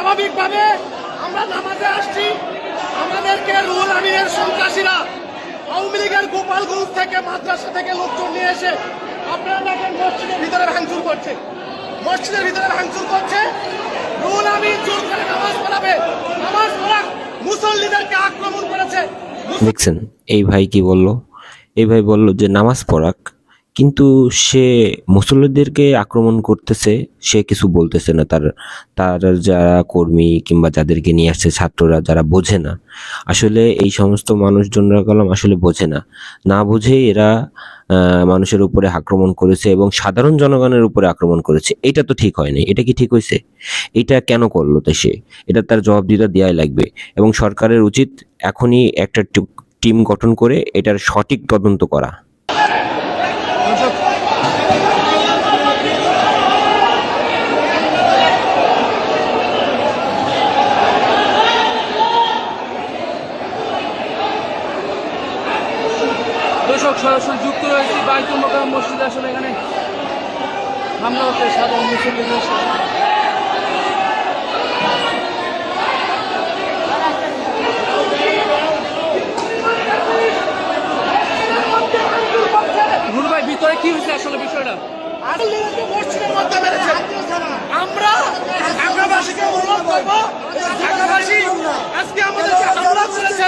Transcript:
স্বাভাবিকভাবে আমরা নামাজে আসছি, আমাদেরকে রুহুল আমিনের সন্ত্রাসীরা আওয়ামী লীগের গোপালগঞ্জ থেকে মাদ্রাসা থেকে লোকজন নিয়ে এসে আপনারা দেখেন মসজিদের ভিতরে ভাঙচুর করছে, মসজিদের ভিতরে ভাঙচুর করছে। রুহুল আমিন জোর করে নামাজ পড়াবে, নামাজ পড়া মুসল্লিদেরকে আক্রমণ করেছে। দেখছেন এই ভাই কি বললো? এই ভাই বলল যে নামাজ পড়াক, কিন্তু সে মুসল্লিদেরকে আক্রমণ করতেছে, সে কিছু বলতেছে না। তার তার যারা কর্মী কিংবা যাদেরকে নিয়ে আসছে ছাত্ররা, যারা বোঝে না আসলে, এই সমস্ত মানুষজনরা কলম আসলে বোঝে না, না বুঝেই এরা মানুষের উপরে আক্রমণ করেছে এবং সাধারণ জনগণের উপরে আক্রমণ করেছে। এটা তো ঠিক হয়নি। এটা কি ঠিক হয়েছে? এটা কেন করলো? তো সে এটা তার জবাবদিহিতা দেওয়াই লাগবে এবং সরকারের উচিত এখনই একটা টিম গঠন করে এটার সঠিক তদন্ত করা। দর্শক সরাসরি যুক্ত রয়েছে বাইতুল মোকাররম মসজিদে। আসলে এখানে হামলা হচ্ছে সাধারণ মুসল্লিদের সাথে। নুর ভাই, ভিতরে কি হয়েছে আসলে বিষয়টা? মসজিদের মধ্যে মেরেছে। আমরা ঢাকাবাসীকে অনুরোধ করবো, ঢাকাবাসী আজকে আমাদেরকে হামলা করেছে।